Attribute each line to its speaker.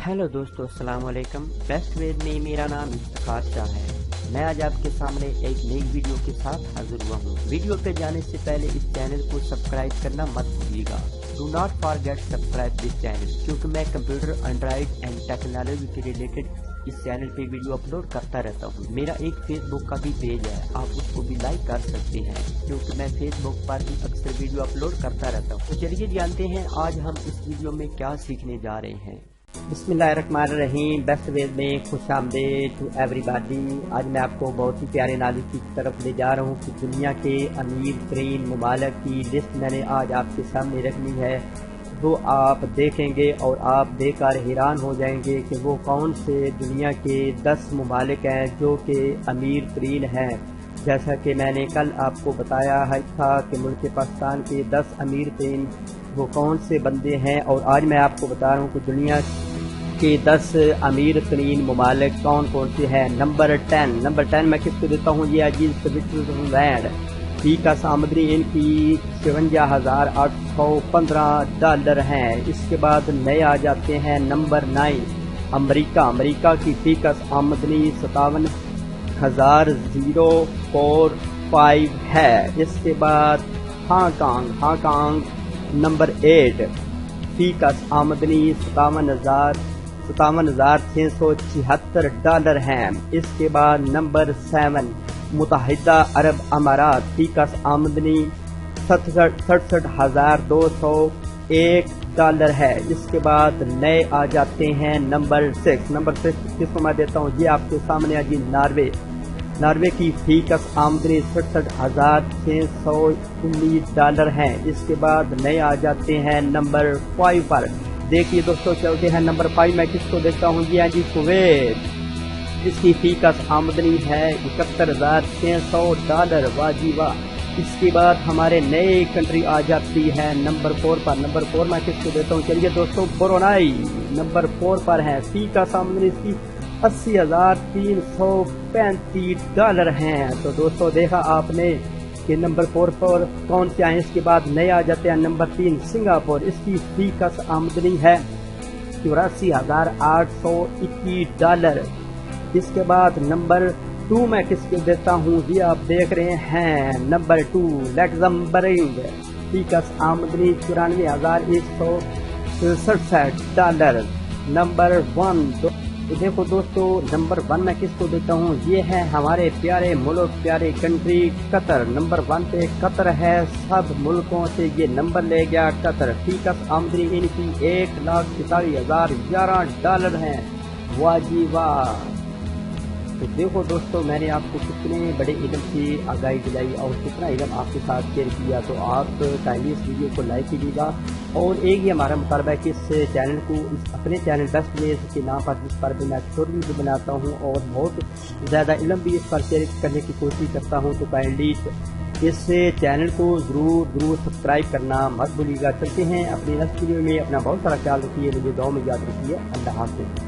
Speaker 1: Hello दोस्तों, अस्सलाम वालेकुम। बेस्ट वेद में मेरा नाम इफ्तिखार शाह है। मैं आज आपके सामने एक नई वीडियो के साथ हाजिर हुआ हूँ। वीडियो पे जाने से पहले इस चैनल को सब्सक्राइब करना मत भूलिएगा। Do not forget subscribe this channel, क्योंकि मैं कंप्यूटर, एंड्रॉइड एंड टेक्नोलॉजी के रिलेटेड इस चैनल पे वीडियो अपलोड करता रहता हूँ। मेरा एक फेसबुक का भी पेज है, आप उसको भी लाइक कर सकते हैं, क्योंकि मैं फेसबुक पर भी अक्सर वीडियो अपलोड करता रहता हूँ। तो चलिए जानते हैं आज हम इस वीडियो में क्या सीखने जा रहे हैं। बिस्मिल्लाहिर्रहमानिर्रहीम। बेस्ट वेद में खुशामदीद टू एवरीबॉडी। आज मैं आपको बहुत ही प्यारे नॉलेज की तरफ ले जा रहा हूँ कि दुनिया के अमीर तरीन ममालिक की लिस्ट मैंने आज आपके सामने रखनी है। वो आप देखेंगे और आप देखकर हैरान हो जाएंगे कि वो कौन से दुनिया के 10 ममालिक हैं जो कि अमीर तरीन हैं। जैसा कि मैंने कल आपको बताया है था कि मुल्क पाकिस्तान के 10 अमीर तरीन वो कौन से बंदे हैं, और आज मैं आपको बता रहा हूँ कि दुनिया के 10 अमीर तरीन ममालिक कौन कौन से हैं। नंबर 10 मैं किसको देता हूँ, ये अजीज स्विट्जरलैंड। फीका आमदनी इनकी 57,815 डॉलर हैं। इसके बाद नए आ जाते हैं नंबर 9 अमेरिका की फीका आमदनी 57,045 है। इसके बाद हांगकांग नंबर 8 फीका आमदनी 57,676 डॉलर हैं। इसके बाद नंबर 7 मुत्तहिदा अरब अमारात फीका आमदनी 67,201 डॉलर है। इसके बाद नए आ जाते हैं नंबर 6 किसको मैं देता हूँ, ये आपके सामने आ जी नॉर्वे की फीका आमदनी 67,619 डॉलर हैं। इसके बाद नए आ जाते हैं नंबर 5 पर। देखिए दोस्तों, चलते हैं नंबर 5 मैं किसको देता हूँ, ये है जी कुवैत। इसकी फीका आमदनी है 71,600 डॉलर। वाह जी वाह। इसके बाद हमारे नए कंट्री आ जाती है नंबर 4 पर। नंबर 4 मैं किसको देता हूँ, चलिए दोस्तों, ब्रुनेई नंबर 4 पर है। फीका आमदनी इसकी 80,335 डॉलर हैं। तो दोस्तों देखा आपने कि नंबर 4 पर कौन से आए। इसके बाद नए आ जाते हैं नंबर 3 सिंगापुर। इसकी फीका आमदनी है 84,821 डॉलर। इसके बाद नंबर 2 मैं किसको देता हूँ, ये आप देख रहे हैं नंबर 2 लग्जमबर्ग। फीका आमदनी 94,167 डॉलर। नंबर 1 देखो दोस्तों, नंबर 1 मैं किसको देता हूँ, ये है हमारे प्यारे मुल्क, प्यारे कंट्री कतर। नंबर 1 पे कतर है। सब मुल्कों से ये नंबर ले गया कतर। फीका आमदनी इनकी 1,43,011 डॉलर हैं। वाह जी वाह। तो देखो दोस्तों, मैंने आपको कितने बड़े इल्म की आगाही दिलाई और कितना इल्म आपके साथ शेयर किया। तो आप काइंडली इस वीडियो को लाइक कीजिएगा। और एक ही हमारा मुतालबा है कि इस चैनल को, अपने चैनल बेस्ट वेज के नाम पर, जिस पर भी मैं स्टोरी भी बनाता हूँ और बहुत ज़्यादा इल्म भी इस पर शेयर करने की कोशिश करता हूँ, तो काइंडली इस चैनल को ज़रूर सब्सक्राइब करना मत भूलिएगा। चलते हैं अपनी नेक्स्ट वीडियो में। अपना बहुत सारा ख्याल रखिए, मुझे दुआ में याद रखिए। अल्लाह हाफ़िज़।